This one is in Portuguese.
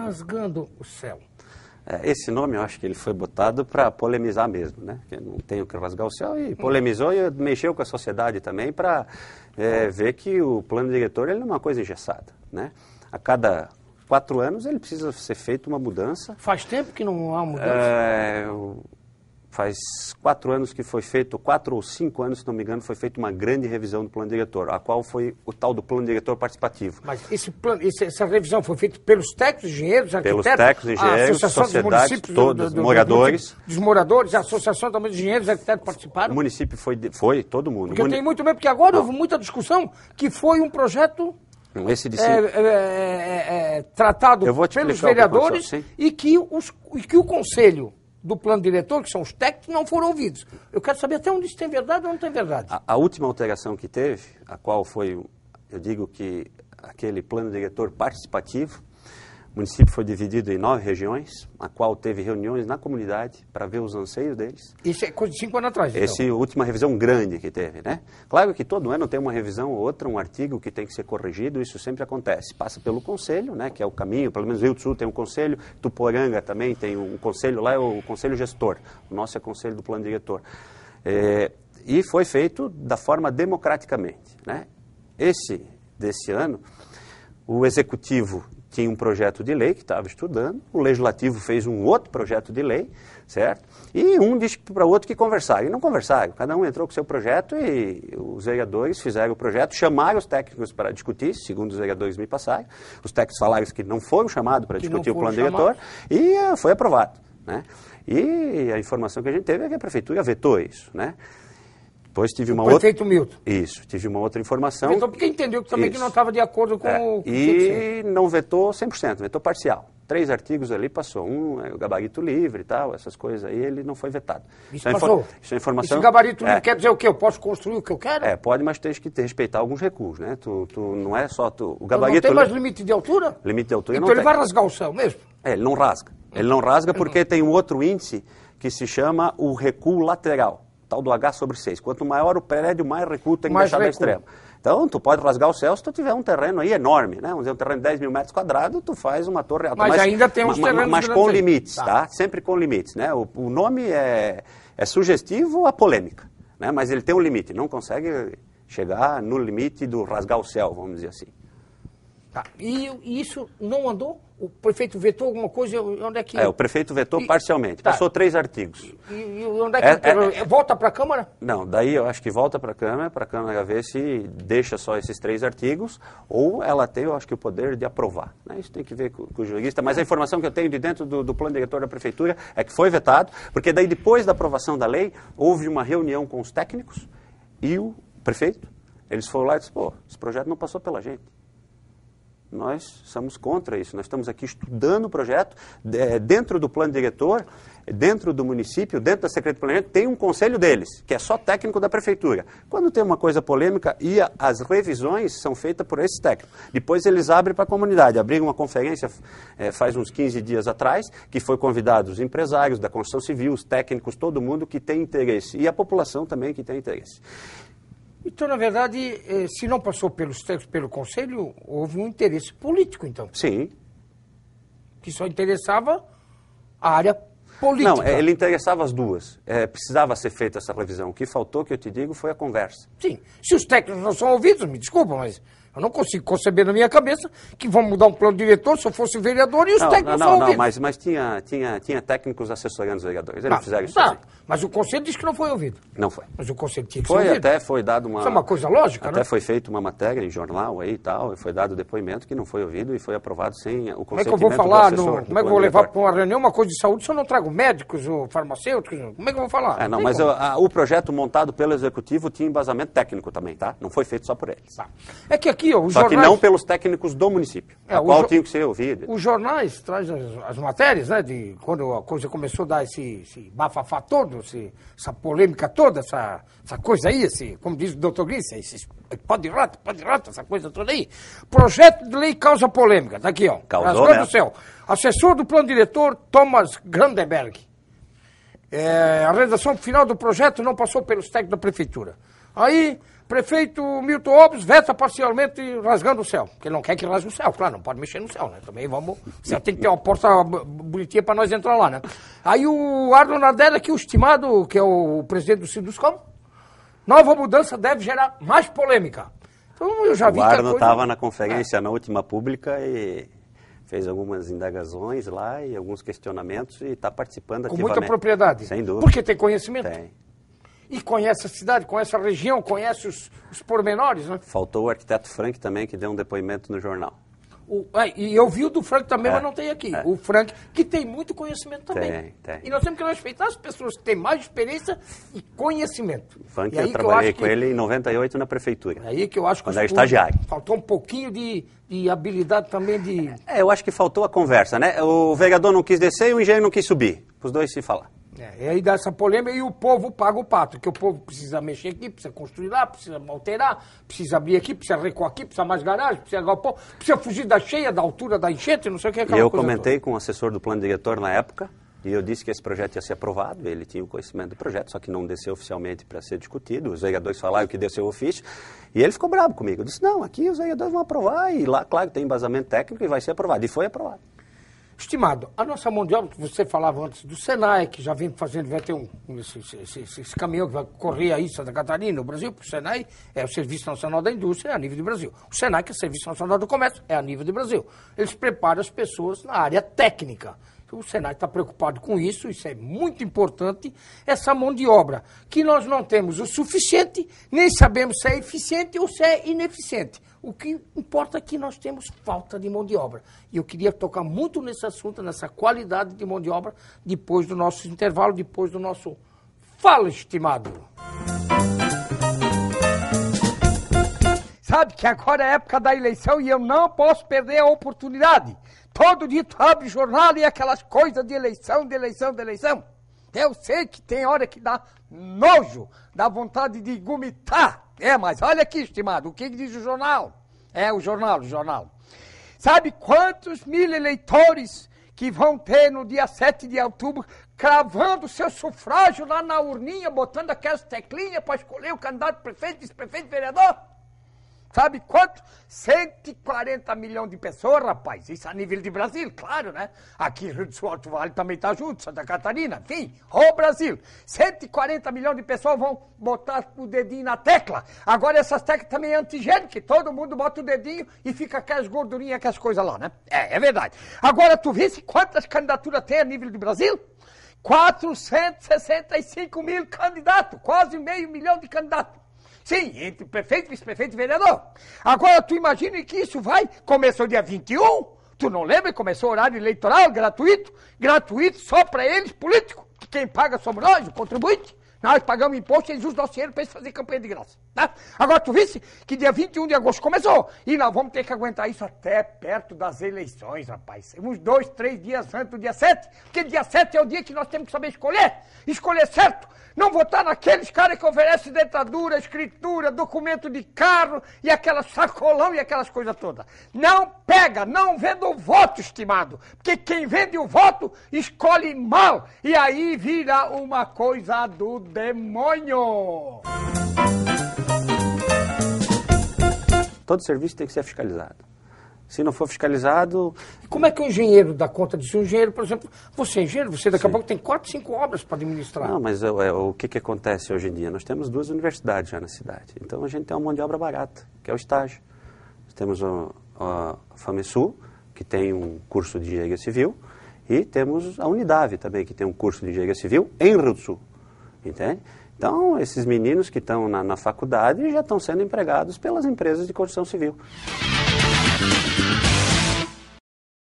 Rasgando o Céu. Esse nome eu acho que ele foi botado para polemizar mesmo, né? Que não tem o que rasgar o céu, e polemizou e mexeu com a sociedade também para ver que o plano diretor ele não é uma coisa engessada, né? A cada 4 anos ele precisa ser feita uma mudança. Faz tempo que não há mudança? Faz 4 anos que foi feito, 4 ou 5 anos, se não me engano, foi feita uma grande revisão do plano diretor, a qual foi o tal do plano diretor participativo. Mas essa revisão foi feita pelos técnicos, engenheiros, arquitetos? Pelos técnicos, engenheiros, sociedades, todos, moradores. Dos moradores, a associação também dos engenheiros, arquitetos participaram? O município foi todo mundo. Porque eu tenho muito medo, porque agora houve muita discussão que foi um projeto... Esse de tratado pelos vereadores e que o Conselho do Plano Diretor, que são os técnicos, não foram ouvidos. Eu quero saber até onde isso tem verdade ou não tem verdade. A última alteração que teve, a qual foi, eu digo que aquele plano diretor participativo, o município foi dividido em 9 regiões, a qual teve reuniões na comunidade para ver os anseios deles. Isso é coisa de 5 anos atrás, então. Essa é a última revisão grande que teve, né? Claro que todo ano tem uma revisão ou outra, um artigo que tem que ser corrigido, isso sempre acontece. Passa pelo conselho, né, que é o caminho, pelo menos Rio do Sul tem um conselho, Tuporanga também tem um conselho, lá é o conselho gestor, o nosso é o conselho do plano diretor. E foi feito da forma democraticamente, né? Desse ano, o executivo tinha um projeto de lei que estava estudando, o legislativo fez um outro projeto de lei, certo? E um disse para o outro que conversaram, e não conversaram, cada um entrou com o seu projeto e os vereadores fizeram o projeto, chamaram os técnicos para discutir, segundo os vereadores me passaram, os técnicos falaram que não foram chamados para discutir o plano diretor e foi aprovado, né? E a informação que a gente teve é que a prefeitura vetou isso, né? Depois tive uma outra... Prefeito Milton. Isso, tive uma outra informação. Vetou porque entendeu que também que não estava de acordo com o que e não vetou 100%, vetou parcial. 3 artigos ali passou. Um é o gabarito livre e tal, essas coisas aí, ele não foi vetado. Isso passou? Isso é informação... Esse gabarito livre quer dizer o quê? Eu posso construir o que eu quero? Pode, mas tem que respeitar alguns recursos, né? Tu não é só... O gabarito não tem mais limite de altura? Limite de altura então não ele vai rasgar o céu mesmo? Ele não rasga. Ele não rasga porque tem um outro índice que se chama o recuo lateral. Tal do H/6. Quanto maior o prédio, mais recuo tem que deixar da extrema. Então, tu pode rasgar o céu se tu tiver um terreno aí enorme, né? Vamos dizer, um terreno de 10 mil metros quadrados, tu faz uma torre alta. Mas ainda tem uns terrenos mas com limites, tá? Sempre com limites, né? O nome é sugestivo à polêmica, né? Mas ele tem um limite, não consegue chegar no limite do rasgar o céu, vamos dizer assim. Tá. E isso não andou? O prefeito vetou alguma coisa? Onde é que... o prefeito vetou parcialmente. Passou 3 artigos. E onde é que... volta para a Câmara? Não, daí eu acho que volta para a Câmara ver se deixa só esses 3 artigos, ou ela tem, eu acho que, o poder de aprovar, né? Isso tem que ver com o jurista, mas a informação que eu tenho de dentro do plano diretor da Prefeitura é que foi vetado, porque daí depois da aprovação da lei, houve uma reunião com os técnicos e o prefeito, eles foram lá e disseram, pô, esse projeto não passou pela gente. Nós somos contra isso, nós estamos aqui estudando o projeto, dentro do plano diretor, dentro do município, dentro da Secretaria de Planejamento, tem um conselho deles, que é só técnico da prefeitura. Quando tem uma coisa polêmica, as revisões são feitas por esses técnicos. Depois eles abrem para a comunidade. Abriram uma conferência faz uns 15 dias atrás, que foi convidado os empresários da construção civil, os técnicos, todo mundo que tem interesse, e a população também que tem interesse. Então, na verdade, se não passou pelos técnicos, pelo Conselho, houve um interesse político, então. Sim. Que só interessava a área política. Não, ele interessava as duas. Precisava ser feita essa revisão. O que faltou, que eu te digo, foi a conversa. Sim. Se os técnicos não são ouvidos, me desculpa, mas eu não consigo conceber na minha cabeça que vão mudar um plano diretor se eu fosse vereador e os técnicos são ouvidos. Não, mas tinha técnicos assessorando os vereadores. Eles fizeram isso. Tá, mas o Conselho disse que não foi ouvido. Não foi. Mas o Conselho tinha que ser ouvido. Até foi dado uma... Isso é uma coisa lógica, até né? foi feita uma matéria em jornal aí e tal, e foi dado depoimento que não foi ouvido e foi aprovado sem o consentimento do assessor. Como é que eu vou falar, como é que eu vou levar para uma reunião uma coisa de saúde se eu não trago médicos ou farmacêuticos? Como é que eu vou falar? Não, mas o projeto montado pelo Executivo tinha embasamento técnico também, tá? Não foi feito só por eles. Tá. É que aqui, os Só jornais... que não pelos técnicos do município, a qual tinha que ser ouvido. Os jornais trazem as matérias, né, de quando a coisa começou a dar esse bafafá todo, essa polêmica toda, essa coisa aí, como diz o doutor Gris, esse pó de rato, essa coisa toda aí. Projeto de lei causa polêmica, tá aqui, ó. Causou, né? Do céu. Assessor do plano diretor, Thomas Grandenberg. A redação final do projeto não passou pelos técnicos da prefeitura. Aí, Prefeito Milton Obres veta parcialmente rasgando o céu. Porque ele não quer que rasgue o céu, claro, não pode mexer no céu, né? Também vamos... Você tem que ter uma porta bonitinha para nós entrar lá, né? Aí o Arno Nardelli, aqui, o estimado, que é o presidente do Sinduscom, nova mudança deve gerar mais polêmica. Então eu já vi o que Arno estava na conferência, na última pública, e fez algumas indagações lá e alguns questionamentos e está participando com ativamente. muita propriedade. Sem dúvida. Porque tem conhecimento. Tem. E conhece a cidade, conhece a região, conhece os pormenores, né? Faltou o arquiteto Frank também, que deu um depoimento no jornal. E eu vi o do Frank também, mas não tem aqui. O Frank, que tem muito conhecimento também. Tem. E nós temos que respeitar as pessoas que têm mais experiência e conhecimento. O Frank, e aí eu trabalhei com ele em 98 na prefeitura. É aí que eu acho que quando era estagiário. Faltou um pouquinho de habilidade também de... Eu acho que faltou a conversa, né? O vereador não quis descer e o engenheiro não quis subir. Os dois se falar. E aí dá essa polêmica e o povo paga o pato, que o povo precisa mexer aqui, precisa construir lá, precisa alterar, precisa abrir aqui, precisa recuar aqui, precisa mais garagem, precisa galpão, precisa fugir da cheia, da altura da enchente, não sei o que. E eu comentei com o assessor do plano diretor na época, e eu disse que esse projeto ia ser aprovado, ele tinha o conhecimento do projeto, só que não desceu oficialmente para ser discutido, os vereadores falaram que desceu o ofício, e ele ficou bravo comigo. Eu disse, não, aqui os vereadores vão aprovar, e lá, claro, tem embasamento técnico e vai ser aprovado, e foi aprovado. Estimado, a nossa mão de obra, que você falava antes do Senai, que já vem fazendo, vai ter esse caminhão que vai correr aí, Santa Catarina, no Brasil, porque o Senai é o Serviço Nacional da Indústria, é a nível do Brasil. O Senai, que é o Serviço Nacional do Comércio, é a nível do Brasil. Eles preparam as pessoas na área técnica. Então, o Senai está preocupado com isso é muito importante, essa mão de obra, que nós não temos o suficiente, nem sabemos se é eficiente ou se é ineficiente. O que importa é que nós temos falta de mão de obra. E eu queria tocar muito nesse assunto, nessa qualidade de mão de obra, depois do nosso intervalo, depois do nosso Fala, Estimado. Sabe que agora é a época da eleição e eu não posso perder a oportunidade. Todo dia tu abre jornal e aquelas coisas de eleição, de eleição, de eleição. Eu sei que tem hora que dá nojo, dá vontade de vomitar. Mas olha aqui, estimado, o que diz o jornal? O jornal. Sabe quantos mil eleitores que vão ter no dia 7 de outubro, cravando seu sufrágio lá na urninha, botando aquelas teclinhas para escolher o candidato prefeito, vice-prefeito, vereador? Sabe quanto? 140 milhões de pessoas, rapaz. Isso a nível de Brasil, claro, né? Aqui Rio do Sul, Alto Vale também está junto, Santa Catarina, enfim, o Brasil. 140 milhões de pessoas vão botar o dedinho na tecla. Agora essas teclas também é antigênico, todo mundo bota o dedinho e fica aquelas gordurinhas, aquelas coisas lá, né? É verdade. Agora tu visse quantas candidaturas tem a nível de Brasil? 465 mil candidatos, quase meio milhão de candidatos. Sim, entre prefeito, vice-prefeito e vereador. Agora, tu imagina que isso começou dia 21, tu não lembra? Começou horário eleitoral, gratuito só para eles, políticos, que quem paga somos nós, o contribuinte. Nós pagamos imposto e eles usam nosso dinheiro para eles fazerem campanha de graça. Tá? Agora, tu visse que dia 21 de agosto começou. E nós vamos ter que aguentar isso até perto das eleições, rapaz. Uns 2, 3 dias antes do dia 7. Porque dia 7 é o dia que nós temos que saber escolher. Escolher certo. Não votar naqueles caras que oferecem dentadura, escritura, documento de carro e aquela sacolão e aquelas coisas todas. Não pega, não venda o voto, estimado. Porque quem vende o voto escolhe mal. E aí vira uma coisa do demônio. Todo serviço tem que ser fiscalizado. Se não for fiscalizado... Como é que o engenheiro dá conta disso? O engenheiro, por exemplo, você é engenheiro, você daqui a pouco tem 4, 5 obras para administrar. Não, mas o que acontece hoje em dia? Nós temos 2 universidades já na cidade. Então a gente tem uma mão de obra barata, que é o estágio. Nós temos a FAMESUL, que tem um curso de engenharia civil, e temos a Unidade também, que tem um curso de engenharia civil em Rio do Sul. Entende? Então, esses meninos que estão na faculdade já estão sendo empregados pelas empresas de construção civil.